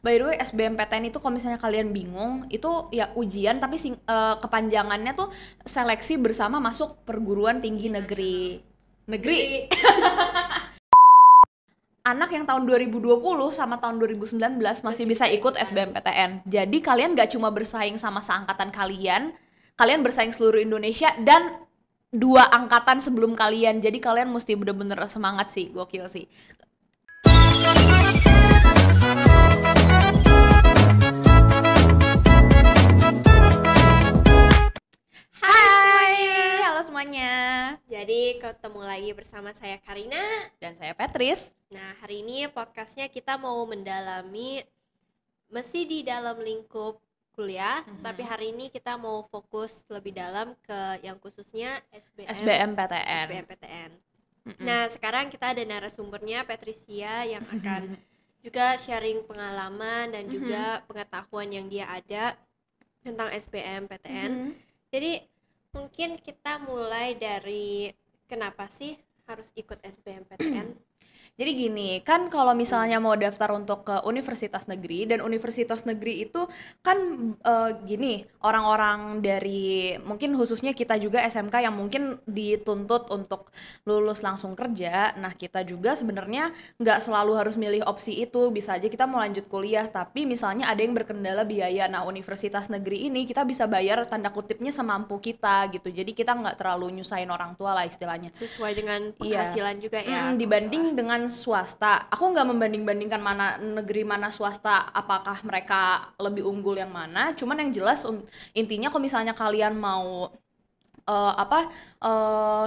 By the way, SBMPTN itu kalau misalnya kalian bingung, itu ya ujian tapi kepanjangannya tuh seleksi bersama masuk perguruan tinggi negeri. Negeri. Anak yang tahun 2020 sama tahun 2019 masih bisa ikut SBMPTN. Jadi kalian gak cuma bersaing sama seangkatan kalian, kalian bersaing seluruh Indonesia dan 2 angkatan sebelum kalian. Jadi kalian mesti bener-bener semangat sih, gokil sih. Hai, halo semuanya. Jadi ketemu lagi bersama saya Karina Dan saya Petris. Nah, hari ini podcastnya kita mau mendalami masih di dalam lingkup kuliah, tapi hari ini kita mau fokus lebih dalam ke yang khususnya SBMPTN. Nah, sekarang kita ada narasumbernya Patricia yang akan juga sharing pengalaman dan juga pengetahuan yang dia ada tentang SBMPTN. Jadi mungkin kita mulai dari kenapa sih harus ikut SBMPTN? Jadi gini, kan kalau misalnya mau daftar untuk ke universitas negeri, dan universitas negeri itu kan gini, orang-orang dari mungkin khususnya kita juga SMK yang mungkin dituntut untuk lulus langsung kerja. Nah, kita juga sebenarnya nggak selalu harus milih opsi itu, bisa aja kita mau lanjut kuliah, tapi misalnya ada yang berkendala biaya. Nah, universitas negeri ini kita bisa bayar tanda kutipnya semampu kita gitu, jadi kita nggak terlalu nyusahin orang tua lah istilahnya. Sesuai dengan penghasilan juga ya. Dibanding dengan swasta, aku nggak membanding-bandingkan mana negeri mana swasta, apakah mereka lebih unggul yang mana. Cuman yang jelas intinya kalau misalnya kalian mau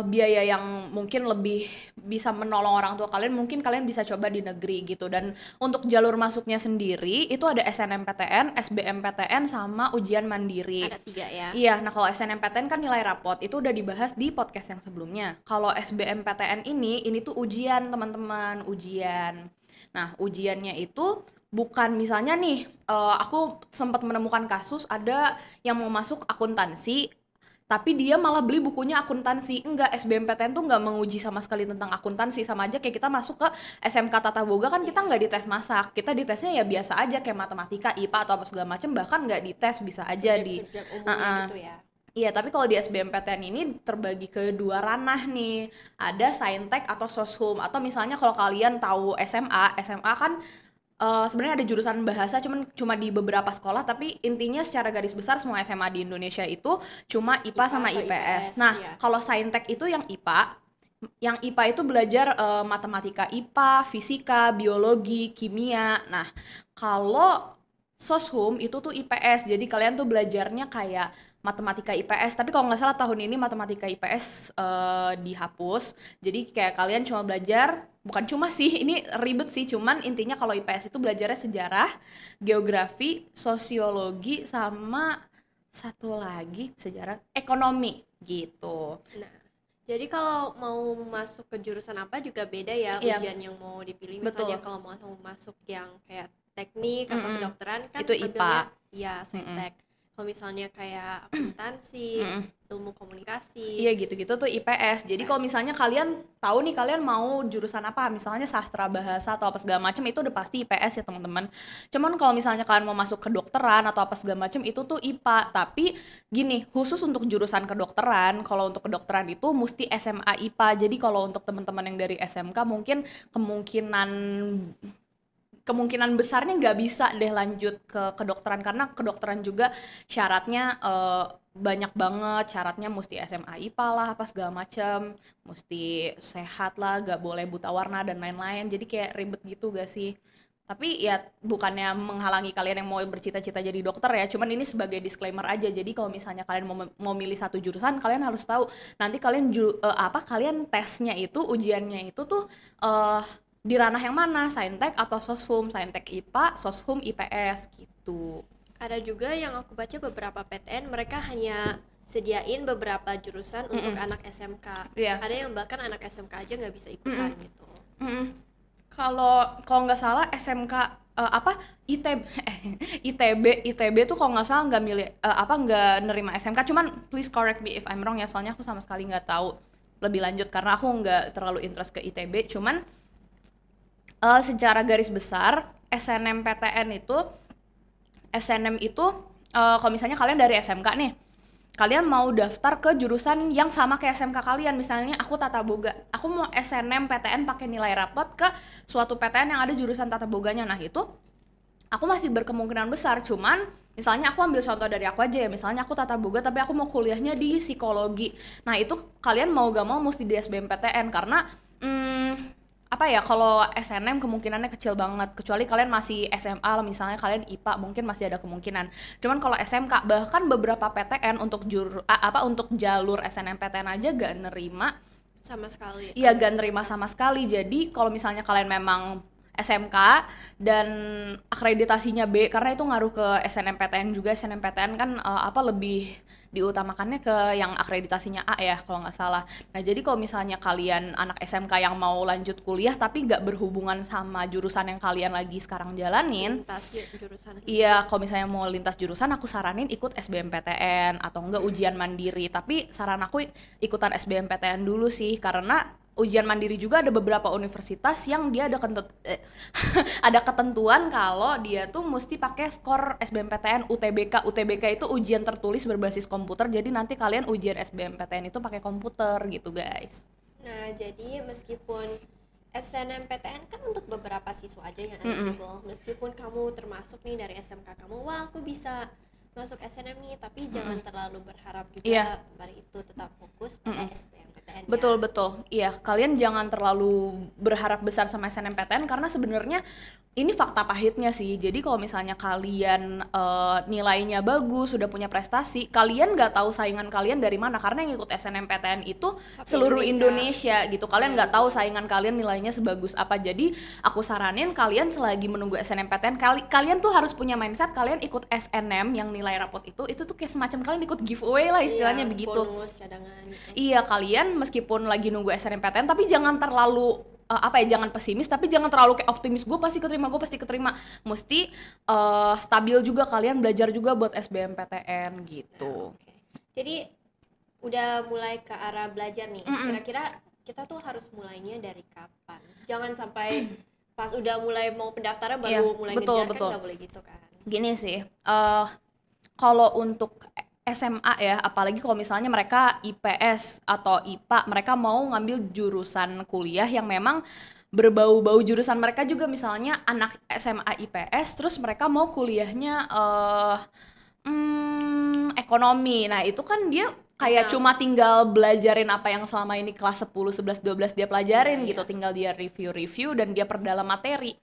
biaya yang mungkin lebih bisa menolong orang tua kalian, mungkin kalian bisa coba di negeri gitu. Dan untuk jalur masuknya sendiri itu ada SNMPTN, SBMPTN, sama ujian mandiri. Ada 3 ya. Iya, nah kalau SNMPTN kan nilai rapot, itu udah dibahas di podcast yang sebelumnya. Kalau SBMPTN ini tuh ujian teman-teman, ujian. Nah, ujiannya itu bukan misalnya nih, aku sempat menemukan kasus ada yang mau masuk akuntansi, tapi dia malah beli bukunya akuntansi. Enggak, SBMPTN tuh nggak menguji sama sekali tentang akuntansi. Sama aja kayak kita masuk ke SMK Tata Boga, kan kita nggak dites masak, kita ditesnya ya biasa aja kayak matematika, IPA atau apa segala macem, bahkan nggak dites, bisa aja subjek umumnya gitu ya. Iya, tapi kalau di SBMPTN ini terbagi ke 2 ranah nih. Ada Saintek atau Soshum. Atau misalnya kalau kalian tahu SMA kan sebenarnya ada jurusan bahasa cuma di beberapa sekolah, tapi intinya secara garis besar semua SMA di Indonesia itu cuma IPA sama IPS. Nah, ya. kalau Saintek itu yang IPA. Yang IPA itu belajar matematika IPA, fisika, biologi, kimia. Nah, kalau Soshum itu tuh IPS. Jadi kalian tuh belajarnya kayak matematika IPS, tapi kalau nggak salah tahun ini matematika IPS dihapus. Jadi kayak kalian cuma belajar, bukan cuma sih, ini ribet sih, cuman intinya kalau IPS itu belajarnya sejarah, geografi, sosiologi, sama satu lagi sejarah, ekonomi gitu. Nah, jadi kalau mau masuk ke jurusan apa juga beda ya, ujian yang mau dipilih. Misalnya kalau mau masuk yang kayak teknik atau kedokteran kan itu IPA. Iya, Saintek. Kalau misalnya kayak akuntansi, ilmu komunikasi, iya gitu-gitu tuh IPS. Jadi kalau misalnya kalian tahu nih kalian mau jurusan apa, misalnya sastra bahasa atau apa segala macam, itu udah pasti IPS ya teman-teman. Cuman kalau misalnya kalian mau masuk kedokteran atau apa segala macam, itu tuh IPA. Tapi gini, khusus untuk jurusan kedokteran, kalau untuk kedokteran itu mesti SMA IPA. Jadi kalau untuk teman-teman yang dari SMK mungkin kemungkinan besarnya nggak bisa deh lanjut ke kedokteran, karena kedokteran juga syaratnya banyak banget. Syaratnya mesti SMA IPA lah, apa segala macam, mesti sehat lah, nggak boleh buta warna dan lain-lain. Jadi kayak ribet gitu gak sih? Tapi ya bukannya menghalangi kalian yang mau bercita-cita jadi dokter ya, cuman ini sebagai disclaimer aja. Jadi kalau misalnya kalian mau milih satu jurusan, kalian harus tahu nanti kalian kalian tesnya itu, ujiannya itu tuh di ranah yang mana, Saintek atau Soshum, Saintek IPA, Soshum IPS gitu. Ada juga yang aku baca beberapa PTN mereka hanya sediain beberapa jurusan untuk anak SMK. Ada yang bahkan anak SMK aja nggak bisa ikutan gitu. Kalau nggak salah SMK ITB tuh kalau nggak salah nggak milih nggak nerima SMK. Cuman please correct me if I'm wrong ya, soalnya aku sama sekali nggak tahu lebih lanjut karena aku nggak terlalu interest ke ITB. Cuman secara garis besar SNMPTN itu SNM itu kalau misalnya kalian dari SMK nih, kalian mau daftar ke jurusan yang sama kayak SMK kalian, misalnya aku Tata Boga, aku mau SNMPTN pakai nilai rapot ke suatu PTN yang ada jurusan Tata Boganya. Nah itu aku masih berkemungkinan besar, cuman misalnya aku ambil contoh dari aku aja ya, misalnya aku Tata Boga tapi aku mau kuliahnya di psikologi. Nah itu kalian mau gak mau mesti di SBMPTN karena apa ya, kalau SNM kemungkinannya kecil banget, kecuali kalian masih SMA misalnya kalian IPA mungkin masih ada kemungkinan. Cuman kalau SMK bahkan beberapa PTN untuk untuk jalur SNMPTN aja gak nerima sama sekali. Iya, gak nerima sama sekali. Jadi kalau misalnya kalian memang SMK dan akreditasinya B, karena itu ngaruh ke SNMPTN juga. SNMPTN kan lebih diutamakannya ke yang akreditasinya A ya kalau nggak salah. Nah jadi kalau misalnya kalian anak SMK yang mau lanjut kuliah tapi nggak berhubungan sama jurusan yang kalian lagi sekarang jalanin, Lintas jurusan. iya, kalau misalnya mau lintas jurusan aku saranin ikut SBMPTN atau enggak ujian mandiri. Tapi saran aku ikutan SBMPTN dulu sih, karena ujian mandiri juga ada beberapa universitas yang dia ada ada ketentuan kalau dia tuh mesti pakai skor SBMPTN UTBK. UTBK itu ujian tertulis berbasis komputer. Jadi nanti kalian ujian SBMPTN itu pakai komputer gitu, guys. Nah, jadi meskipun SNMPTN kan untuk beberapa siswa aja yang eligible. Meskipun kamu termasuk nih dari SMK kamu, wah aku bisa masuk SNM nih, tapi jangan terlalu berharap juga. Iya. Mari itu tetap fokus pada SBMPTN ya. Betul. Iya, kalian jangan terlalu berharap besar sama SNMPTN karena sebenarnya ini fakta pahitnya sih. Jadi kalau misalnya kalian nilainya bagus, sudah punya prestasi, kalian nggak tahu saingan kalian dari mana, karena yang ikut SNMPTN itu seluruh Indonesia gitu. Kalian nggak tahu saingan kalian nilainya sebagus apa. Jadi aku saranin kalian selagi menunggu SNMPTN, kalian tuh harus punya mindset kalian ikut SNM yang nilai rapot itu tuh kayak semacam kalian ikut giveaway lah istilahnya, begitu. Bonus cadangan gitu. Iya, kalian meskipun lagi nunggu SNMPTN tapi jangan terlalu jangan pesimis, tapi jangan terlalu kayak optimis gue pasti keterima. Mesti stabil juga, kalian belajar juga buat SBMPTN gitu. Oke. Jadi udah mulai ke arah belajar nih. Kira-kira kita tuh harus mulainya dari kapan? Jangan sampai pas udah mulai mau pendaftaran baru mulai ngejar, kan nggak boleh gitu kan. Gini sih, kalau untuk SMA ya, apalagi kalau misalnya mereka IPS atau IPA, mereka mau ngambil jurusan kuliah yang memang berbau-bau jurusan mereka juga, misalnya anak SMA IPS terus mereka mau kuliahnya ekonomi. Nah, itu kan dia kayak cuma tinggal belajarin apa yang selama ini kelas 10, 11, 12 dia pelajarin gitu, tinggal dia review dan dia perdalam materi.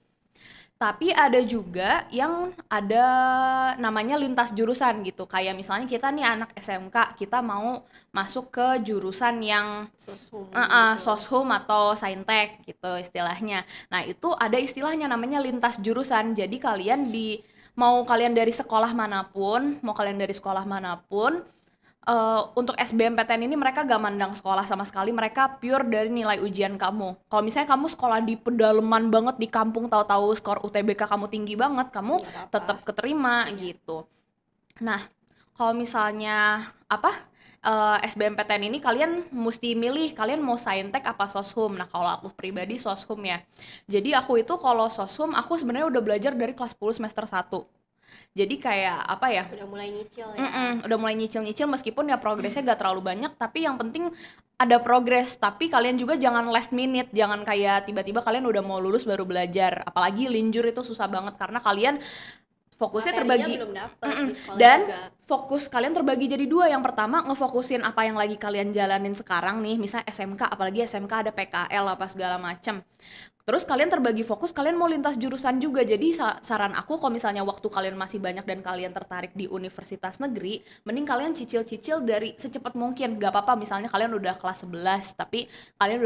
Tapi ada juga yang ada namanya lintas jurusan gitu. Kayak misalnya kita nih anak SMK, kita mau masuk ke jurusan yang soshum atau saintek gitu istilahnya. Nah, itu ada istilahnya namanya lintas jurusan. Jadi mau kalian dari sekolah manapun, untuk SBMPTN ini mereka gak mandang sekolah sama sekali, mereka pure dari nilai ujian kamu. Kalau misalnya kamu sekolah di pedalaman banget di kampung, tahu-tahu skor UTBK kamu tinggi banget, kamu tetap keterima gitu. Nah, kalau misalnya SBMPTN ini kalian mesti milih kalian mau saintek apa soshum. Nah, kalau aku pribadi soshum ya. Jadi aku itu kalau soshum aku sebenarnya udah belajar dari kelas 10 semester 1. Jadi kayak apa ya? Udah mulai nyicil ya. Udah mulai nyicil meskipun ya progresnya gak terlalu banyak, tapi yang penting ada progres. Tapi kalian juga jangan last minute, jangan kayak tiba-tiba kalian udah mau lulus baru belajar. Apalagi linjur itu susah banget karena kalian fokusnya terbagi belum dapet di sekolah dan juga. Fokus kalian terbagi jadi dua. Yang pertama ngefokusin apa yang lagi kalian jalanin sekarang nih, misalnya SMK, apalagi SMK ada PKL apa segala macem. Terus kalian terbagi fokus, kalian mau lintas jurusan juga. Jadi saran aku kalau misalnya waktu kalian masih banyak dan kalian tertarik di universitas negeri, mending kalian cicil-cicil dari secepat mungkin. Gak apa-apa misalnya kalian udah kelas 11 tapi kalian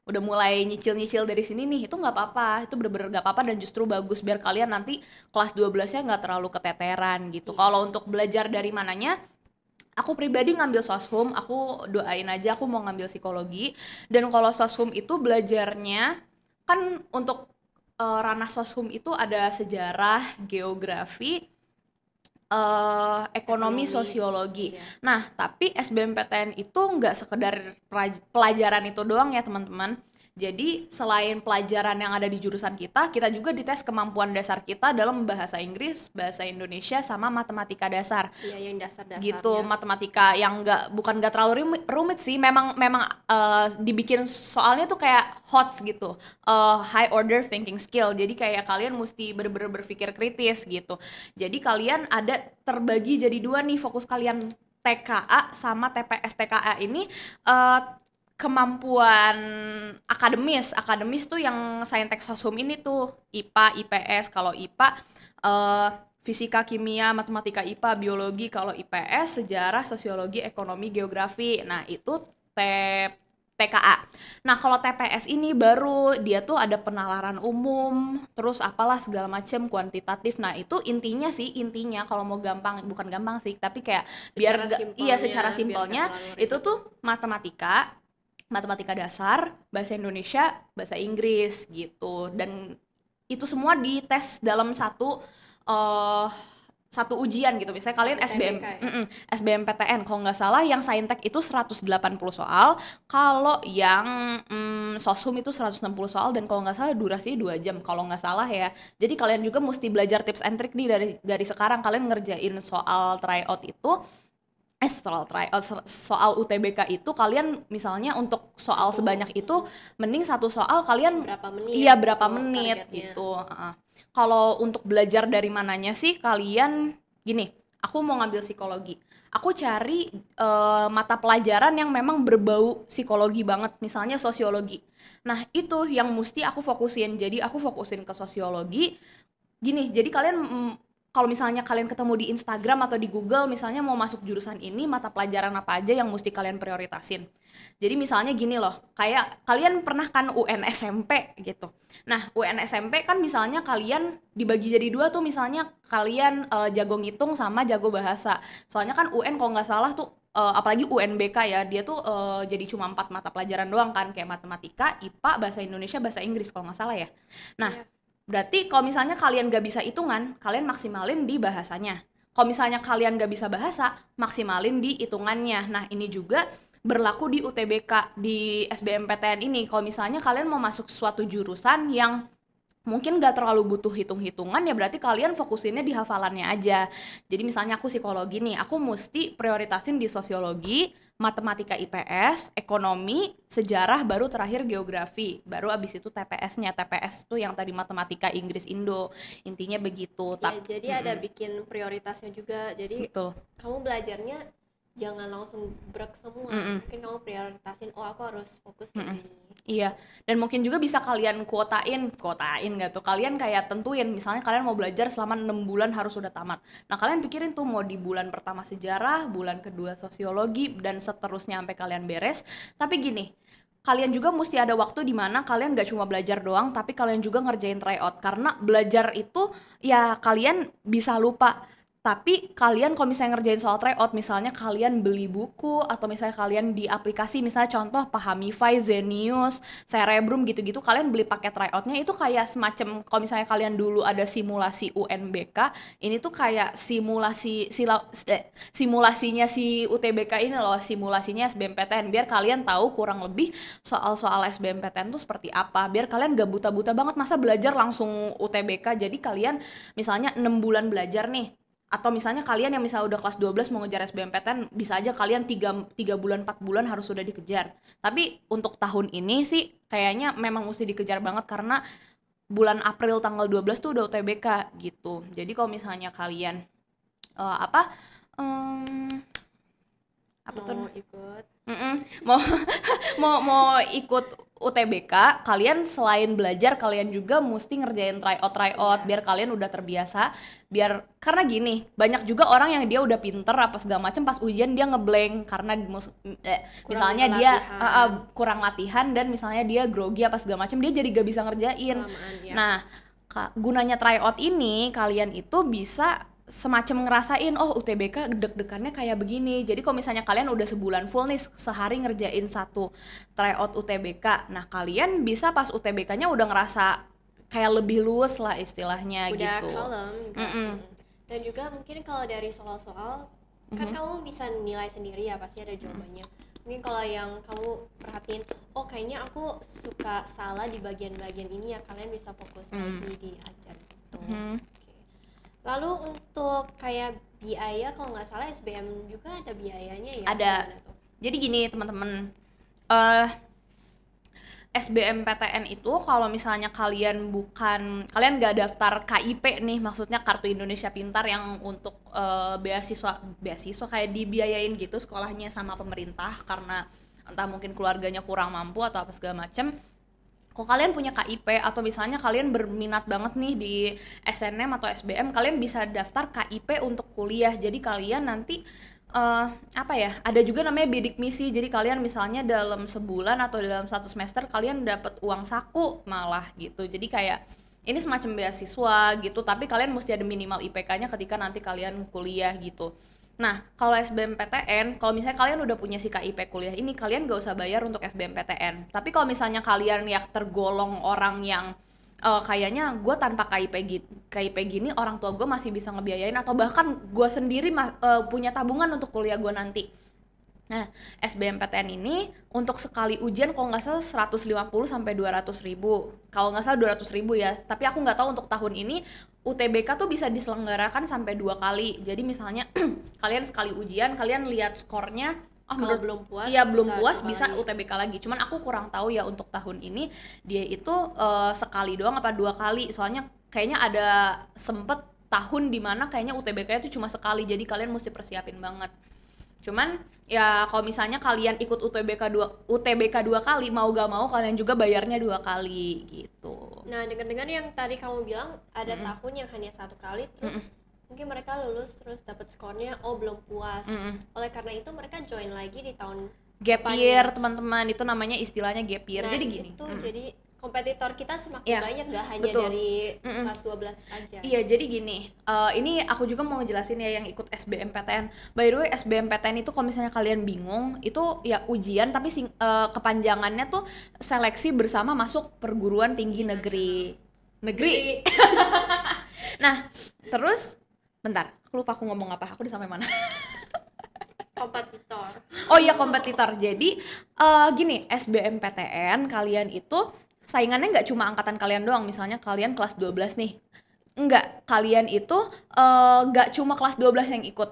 udah mulai nyicil-nyicil dari sini nih, itu gak apa-apa. Itu bener-bener gak apa-apa dan justru bagus biar kalian nanti kelas 12-nya gak terlalu keteteran gitu. Kalau untuk belajar dari mananya, aku pribadi ngambil soshum, aku doain aja aku mau ngambil psikologi. Dan kalau soshum itu belajarnya kan untuk ranah soshum itu ada sejarah, geografi, ekonomi, sosiologi. Iya. Nah, tapi SBMPTN itu nggak sekedar pelajaran itu doang ya teman-teman. Jadi selain pelajaran yang ada di jurusan kita juga dites kemampuan dasar kita dalam bahasa Inggris, bahasa Indonesia, sama matematika dasar. Iya, yang dasar-dasarnya. Gitu, matematika yang bukan nggak terlalu rumit sih, memang memang dibikin soalnya tuh kayak HOTS gitu, high order thinking skill. Jadi kayak kalian mesti bener-bener berpikir kritis gitu. Jadi kalian ada terbagi jadi dua nih fokus kalian, TKA sama TPS. TKA ini kemampuan akademis tuh yang saintek sosum ini tuh IPA, IPS. Kalau IPA fisika, kimia, matematika IPA, biologi. Kalau IPS sejarah, sosiologi, ekonomi, geografi. Nah, itu TKA. Nah, kalau TPS ini baru dia tuh ada penalaran umum, terus apalah segala macam kuantitatif. Nah, itu intinya kalau mau gampang, bukan gampang sih, tapi kayak secara simpelnya itu tuh matematika dasar, bahasa Indonesia, bahasa Inggris gitu. Dan itu semua dites dalam satu ujian gitu. Misalnya kalian SBMPTN, kalau nggak salah yang saintek itu 180 soal, kalau yang sosum itu 160 soal, dan kalau nggak salah durasinya 2 jam kalau nggak salah ya. Jadi kalian juga mesti belajar tips and trick nih dari sekarang. Kalian ngerjain soal tryout itu, soal UTBK itu, kalian misalnya untuk soal sebanyak itu, mending satu soal kalian berapa menit gitu. Kalau untuk belajar dari mananya sih, kalian gini, aku mau ngambil psikologi, aku cari mata pelajaran yang memang berbau psikologi banget, misalnya sosiologi. Nah, itu yang mesti aku fokusin. Jadi aku fokusin ke sosiologi. Gini, jadi kalian kalau misalnya kalian ketemu di Instagram atau di Google, misalnya mau masuk jurusan ini, mata pelajaran apa aja yang mesti kalian prioritasin. Jadi misalnya gini loh, kayak kalian pernah kan UN SMP gitu. Nah, UN SMP kan misalnya kalian dibagi jadi dua tuh, misalnya kalian jago ngitung sama jago bahasa. Soalnya kan UN kalau nggak salah tuh, apalagi UNBK ya, dia tuh jadi cuma 4 mata pelajaran doang kan, kayak matematika, IPA, bahasa Indonesia, bahasa Inggris kalau nggak salah ya. Nah, berarti kalau misalnya kalian gak bisa hitungan, kalian maksimalin di bahasanya. Kalau misalnya kalian gak bisa bahasa, maksimalin di hitungannya. Nah, ini juga berlaku di UTBK, di SBMPTN ini. Kalau misalnya kalian mau masuk suatu jurusan yang mungkin gak terlalu butuh hitung-hitungan, ya berarti kalian fokusinnya di hafalannya aja. Jadi misalnya aku psikologi nih, aku mesti prioritasin di sosiologi, matematika IPS, ekonomi, sejarah, baru terakhir geografi. Baru abis itu TPS-nya. TPS tuh yang tadi matematika, Inggris, Indo. Intinya begitu. Ya, jadi ada bikin prioritasnya juga. Jadi betul, kamu belajarnya jangan langsung brek semua. Mungkin kamu prioritasin, oh aku harus fokus ke ini. Iya, dan mungkin juga bisa kalian kuotain gak tuh, kalian kayak tentuin, misalnya kalian mau belajar selama 6 bulan harus sudah tamat. Nah, kalian pikirin tuh mau di bulan pertama sejarah, bulan kedua sosiologi, dan seterusnya sampai kalian beres. Tapi gini, kalian juga mesti ada waktu di mana kalian gak cuma belajar doang, tapi kalian juga ngerjain tryout. Karena belajar itu ya kalian bisa lupa, tapi kalian kalau misalnya ngerjain soal tryout, misalnya kalian beli buku, atau misalnya kalian di aplikasi, misalnya contoh Pahamify, Zenius, Cerebrum gitu-gitu, kalian beli paket tryoutnya, itu kayak semacam, kalau misalnya kalian dulu ada simulasi UNBK, ini tuh kayak simulasinya si UTBK ini loh, simulasinya SBMPTN, biar kalian tahu kurang lebih soal-soal SBMPTN tuh seperti apa, biar kalian gak buta-buta banget masa belajar langsung UTBK. Jadi kalian misalnya 6 bulan belajar nih, atau misalnya kalian yang misalnya udah kelas 12 mau ngejar SBMPTN, bisa aja kalian 3 bulan 4 bulan harus sudah dikejar. Tapi untuk tahun ini sih kayaknya memang mesti dikejar banget, karena bulan April tanggal 12 tuh udah UTBK gitu. Jadi kalau misalnya kalian apa mau ikut mau mau ikut UTBK, kalian selain belajar, kalian juga mesti ngerjain tryout biar kalian udah terbiasa. Biar, karena gini, banyak juga orang yang dia udah pinter apa segala macem, pas ujian dia ngeblank karena misalnya dia kurang latihan, dan misalnya dia grogi apa segala macem, dia jadi gak bisa ngerjain. Nah, gunanya tryout ini, kalian itu bisa semacam ngerasain, oh UTBK deg-degannya kayak begini. Jadi kalau misalnya kalian udah sebulan full nih, sehari ngerjain satu tryout UTBK, nah kalian bisa pas UTBK-nya udah ngerasa kayak lebih luas lah istilahnya, udah gitu. kalem. Dan juga mungkin kalau dari soal-soal kan kamu bisa nilai sendiri ya, pasti ada jawabannya. Mungkin kalau yang kamu perhatiin, oh kayaknya aku suka salah di bagian-bagian ini ya, kalian bisa fokus lagi di ajar gitu. Oke. Lalu untuk kayak biaya, kalau nggak salah SBM juga ada biayanya ya? Ada. Gimana tuh? Jadi gini teman-teman, SBMPTN itu kalau misalnya kalian nggak daftar KIP nih, maksudnya Kartu Indonesia Pintar yang untuk beasiswa kayak dibiayain gitu sekolahnya sama pemerintah karena entah mungkin keluarganya kurang mampu atau apa segala macem. Kalau kalian punya KIP atau misalnya kalian berminat banget nih di SNM atau SBM, kalian bisa daftar KIP untuk kuliah. Jadi kalian nanti ada juga namanya bidik misi. Jadi kalian misalnya dalam sebulan atau dalam satu semester kalian dapat uang saku malah gitu. Jadi kayak ini semacam beasiswa gitu, tapi kalian mesti ada minimal IPK-nya ketika nanti kalian kuliah gitu. Nah, kalau SBMPTN, kalau misalnya kalian udah punya si KIP kuliah ini, kalian gak usah bayar untuk SBMPTN. Tapi kalau misalnya kalian yang tergolong orang yang kayaknya gue tanpa KIP gini orang tua gue masih bisa ngebiayain atau bahkan gue sendiri punya tabungan untuk kuliah gue nanti. Nah, SBMPTN ini untuk sekali ujian kalau nggak salah 150 sampai 200 ribu. Kalau nggak salah 200 ribu ya. Tapi aku nggak tahu untuk tahun ini UTBK tuh bisa diselenggarakan sampai 2 kali. Jadi misalnya kalian sekali ujian, kalian lihat skornya, Kalau belum puas, iya belum puas dua bisa kali. UTBK lagi. Cuman aku kurang tahu ya untuk tahun ini dia itu sekali doang apa 2 kali. Soalnya kayaknya ada sempet tahun dimana kayaknya UTBK itu cuma sekali. Jadi kalian mesti persiapin banget. Cuman ya kalau misalnya kalian ikut UTBK 2 kali, mau gak mau kalian juga bayarnya 2 kali gitu. Nah, dengar-dengar yang tadi kamu bilang ada tahun yang hanya 1 kali, terus mungkin mereka lulus terus dapat skornya belum puas. Oleh karena itu mereka join lagi di tahun Gap depannya. year teman-teman, itu namanya istilahnya gap year. Nah, jadi gini. itu jadi kompetitor kita semakin Iya, banyak, gak hanya betul. dari kelas 12 aja. Iya, jadi gini, ini aku juga mau ngejelasin ya yang ikut SBMPTN. By the way, SBMPTN itu kalau misalnya kalian bingung, itu ya ujian tapi kepanjangannya tuh seleksi bersama masuk perguruan tinggi negeri. Nah, terus bentar, aku lupa aku ngomong apa, aku udah sampai mana? Kompetitor. Oh iya, kompetitor. Jadi gini, SBMPTN kalian itu saingannya nggak cuma angkatan kalian doang. Misalnya kalian kelas 12 nih. Enggak, kalian itu nggak cuma kelas 12 yang ikut.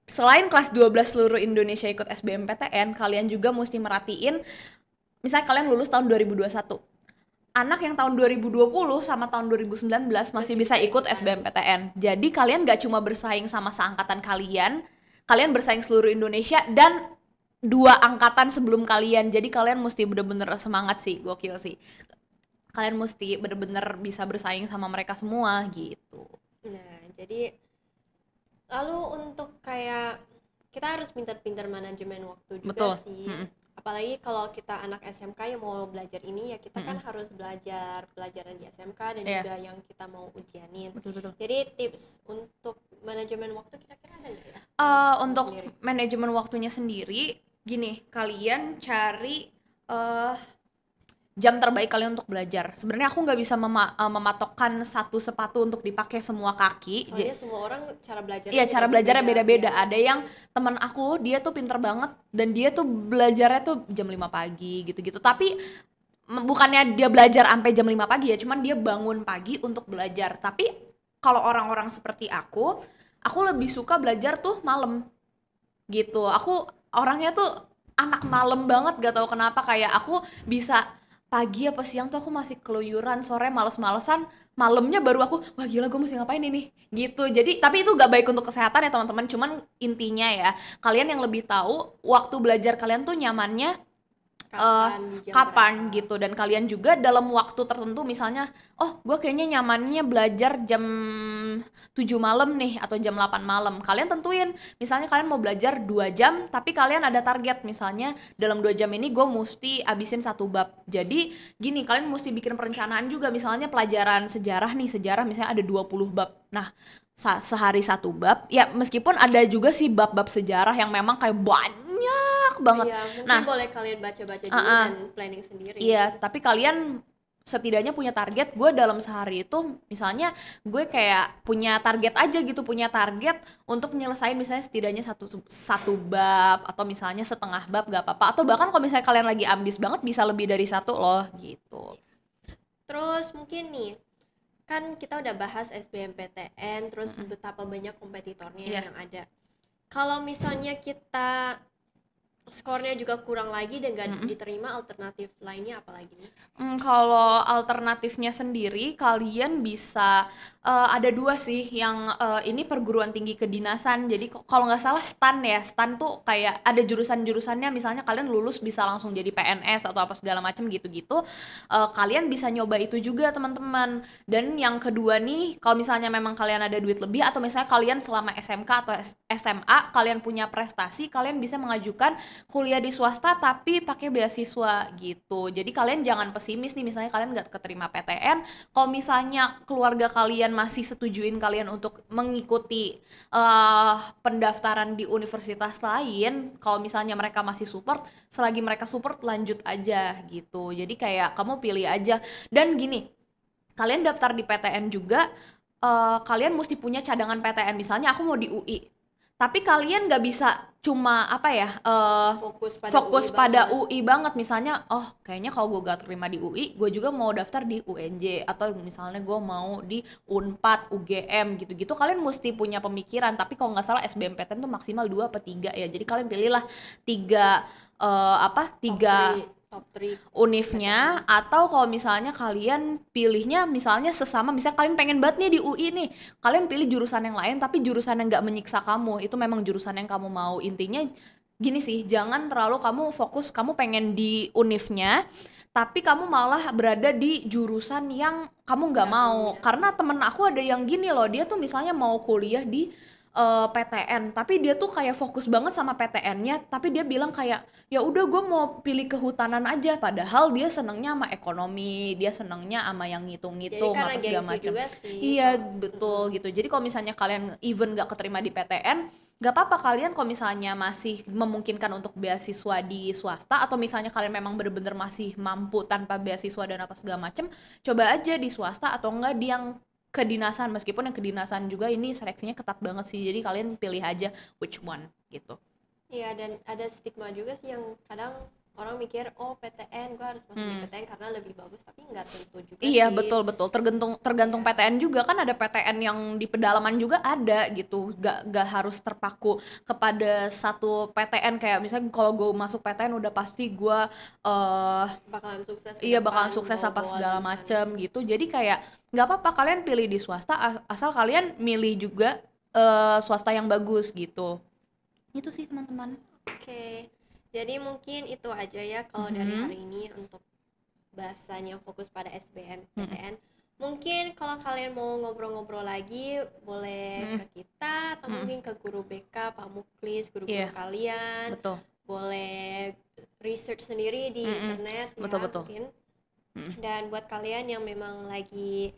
Selain kelas 12 seluruh Indonesia ikut SBMPTN, kalian juga mesti merhatiin, misalnya kalian lulus tahun 2021. Anak yang tahun 2020 sama tahun 2019 masih bisa ikut SBMPTN. Jadi kalian nggak cuma bersaing sama seangkatan kalian bersaing seluruh Indonesia dan 2 angkatan sebelum kalian. Jadi kalian mesti bener-bener semangat sih, gokil sih. Kalian mesti bener-bener bisa bersaing sama mereka semua gitu. Nah, jadi lalu untuk kayak kita harus pintar-pintar manajemen waktu juga. Betul. Sih. Apalagi kalau kita anak SMK yang mau belajar ini ya kita kan harus belajar pelajaran di SMK dan juga yang kita mau ujianin. Betul. Jadi tips untuk manajemen waktu kira-kira ada nggak ya? Untuk manajemen waktunya sendiri, gini, kalian cari jam terbaik kalian untuk belajar. Sebenarnya aku nggak bisa mematokkan satu sepatu untuk dipakai semua kaki. Soalnya semua orang cara belajarnya Iya, cara belajarnya beda-beda. Ada yang teman aku, dia tuh pinter banget dan dia tuh belajarnya tuh jam 5 pagi gitu-gitu. Tapi bukannya dia belajar sampai jam 5 pagi ya, cuman dia bangun pagi untuk belajar. Tapi kalau orang-orang seperti aku lebih suka belajar tuh malam. Gitu. Aku orangnya tuh anak malam banget, gak tahu kenapa. Kayak aku bisa pagi apa siang tuh aku masih keluyuran, sore males-malesan, malamnya baru aku wah gila gue mesti ngapain ini gitu. Jadi tapi itu gak baik untuk kesehatan ya teman-teman. Cuman intinya ya, kalian yang lebih tahu waktu belajar kalian tuh nyamannya kapan gitu. Dan kalian juga dalam waktu tertentu, misalnya gue kayaknya nyamannya belajar jam 7 malam nih atau jam 8 malam. Kalian tentuin, misalnya kalian mau belajar 2 jam tapi kalian ada target, misalnya dalam 2 jam ini gue mesti abisin 1 bab. Jadi gini, kalian mesti bikin perencanaan juga. Misalnya pelajaran sejarah misalnya ada 20 bab. Nah, sehari 1 bab ya, meskipun ada juga sih bab-bab sejarah yang memang kayak banyak banget. Iya, mungkin boleh kalian baca-baca dulu dan planning sendiri. Iya, tapi kalian setidaknya punya target gue dalam sehari itu, misalnya gue kayak punya target aja gitu, punya target untuk nyelesain misalnya setidaknya satu satu bab, atau misalnya setengah bab gak apa-apa, atau bahkan kalau misalnya kalian lagi ambis banget bisa lebih dari satu loh gitu. Terus mungkin nih, kan kita udah bahas SBMPTN, terus betapa banyak kompetitornya Iya. yang ada. Kalau misalnya kita skornya juga kurang lagi dan gak diterima, alternatif lainnya apa lagi nih? Kalau alternatifnya sendiri, kalian bisa ada dua sih, yang ini perguruan tinggi kedinasan. Jadi kalau nggak salah STAN ya, STAN tuh kayak ada jurusan-jurusannya. Misalnya kalian lulus bisa langsung jadi PNS atau apa segala macam gitu-gitu. Kalian bisa nyoba itu juga teman-teman. Dan yang kedua nih, kalau misalnya memang kalian ada duit lebih, atau misalnya kalian selama SMK atau SMA kalian punya prestasi, kalian bisa mengajukan kuliah di swasta tapi pakai beasiswa gitu. Jadi kalian jangan pesimis nih, misalnya kalian nggak keterima PTN, kalau misalnya keluarga kalian masih setujuin kalian untuk mengikuti pendaftaran di universitas lain, kalau misalnya mereka masih support, selagi mereka support lanjut aja gitu. Jadi kayak kamu pilih aja. Dan gini, kalian daftar di PTN juga, kalian mesti punya cadangan PTN. Misalnya aku mau di UI, tapi kalian nggak bisa cuma apa ya, fokus pada UI banget. Misalnya, oh kayaknya kalau gue gak terima di UI, gue juga mau daftar di UNJ, atau misalnya gue mau di Unpad, UGM gitu-gitu. Kalian mesti punya pemikiran. Tapi kalau nggak salah SBMPTN tuh maksimal 2 apa 3 ya. Jadi kalian pilihlah tiga, tiga Top 3 univnya. Atau kalau misalnya kalian pilihnya misalnya sesama, misalnya kalian pengen banget nih di UI nih, kalian pilih jurusan yang lain tapi jurusan yang nggak menyiksa kamu, itu memang jurusan yang kamu mau. Intinya gini sih, jangan terlalu kamu fokus kamu pengen di univnya tapi kamu malah berada di jurusan yang kamu nggak mau. Karena temen aku ada yang gini loh, dia tuh misalnya mau kuliah di PTN, tapi dia tuh kayak fokus banget sama PTN-nya, tapi dia bilang kayak ya udah gue mau pilih kehutanan aja, padahal dia senengnya sama ekonomi, dia senengnya sama yang jadi ngitung-ngitung karena apa segala gengsi macem. juga sih Iya kalau betul gitu. Jadi kalau misalnya kalian even gak keterima di PTN, gak apa-apa, kalian kalau misalnya masih memungkinkan untuk beasiswa di swasta, atau misalnya kalian memang bener-bener masih mampu tanpa beasiswa dan apa segala macem, coba aja di swasta atau enggak di yang kedinasan. Meskipun yang kedinasan juga ini seleksinya ketat banget sih, jadi kalian pilih aja which one gitu. iya, dan ada stigma juga sih yang kadang orang mikir, oh PTN gue harus masuk di PTN karena lebih bagus, tapi nggak tentu juga Iya sih. betul betul, tergantung tergantung PTN juga kan. Ada PTN yang di pedalaman juga ada gitu, gak harus terpaku kepada satu PTN. Kayak misalnya kalau gue masuk PTN udah pasti gue Bakalan sukses ke iya depan, bakalan sukses apa bawa-bawa segala lulusan. macem gitu. Jadi kayak nggak apa-apa kalian pilih di swasta, asal kalian milih juga swasta yang bagus gitu. Itu sih teman-teman. Oke, jadi mungkin itu aja ya kalau dari hari ini untuk bahasan yang fokus pada SBM PTN. Mungkin kalau kalian mau ngobrol-ngobrol lagi boleh ke kita, atau mungkin ke guru BK, Pak Muklis, guru-guru Iya. kalian. Betul. Boleh research sendiri di internet ya Betul, betul. mungkin. Dan buat kalian yang memang lagi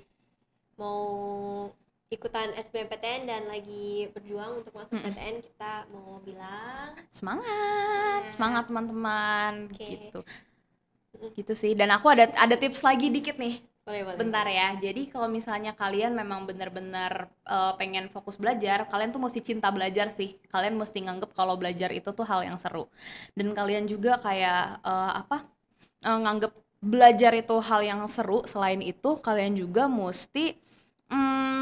mau ikutan SBMPTN dan lagi berjuang untuk masuk PTN, kita mau bilang Semangat teman-teman. Oke. Gitu. Gitu sih. Dan aku ada tips lagi dikit nih. boleh. Bentar ya. Jadi kalau misalnya kalian memang benar-benar pengen fokus belajar, kalian tuh mesti cinta belajar sih. Kalian mesti nganggep kalau belajar itu tuh hal yang seru. Dan kalian juga kayak nganggep belajar itu hal yang seru. Selain itu, kalian juga mesti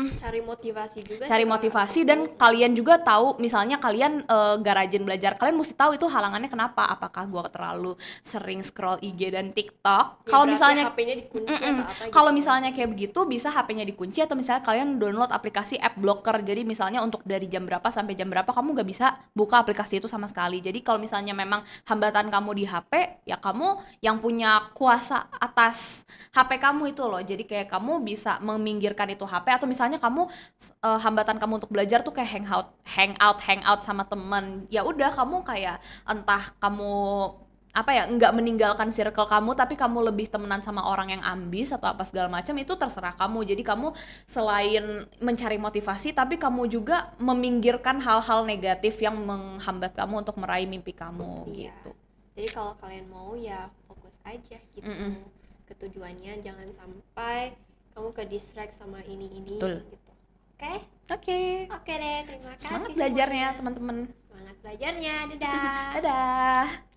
Cari motivasi juga cari sih kalau motivasi. aku. Dan kalian juga tahu, misalnya kalian gak rajin belajar, kalian mesti tahu itu halangannya kenapa. Apakah gue terlalu sering scroll IG dan TikTok? Ya, Kalau berarti misalnya HP-nya dikunci atau apa kalau gitu. misalnya kayak begitu, bisa HP-nya dikunci, atau misalnya kalian download aplikasi app blocker. Jadi misalnya untuk dari jam berapa sampai jam berapa kamu gak bisa buka aplikasi itu sama sekali. Jadi kalau misalnya memang hambatan kamu di HP, ya kamu yang punya kuasa atas HP kamu itu loh. Jadi kayak kamu bisa meminggirkan itu HP, atau misalnya kamu hambatan kamu untuk belajar tuh kayak hangout sama temen. Ya udah, kamu kayak entah kamu apa ya, nggak meninggalkan circle kamu tapi kamu lebih temenan sama orang yang ambis atau apa segala macam, itu terserah kamu. Jadi kamu selain mencari motivasi, tapi kamu juga meminggirkan hal-hal negatif yang menghambat kamu untuk meraih mimpi kamu Iya. gitu. Jadi kalau kalian mau ya fokus aja gitu ke ke tujuannya, jangan sampai kamu ke distract sama ini Betul. gitu. Oke? Oke. Oke deh, terima kasih Semangat belajarnya semuanya. teman-teman. Semangat belajarnya, dadah. Dadah.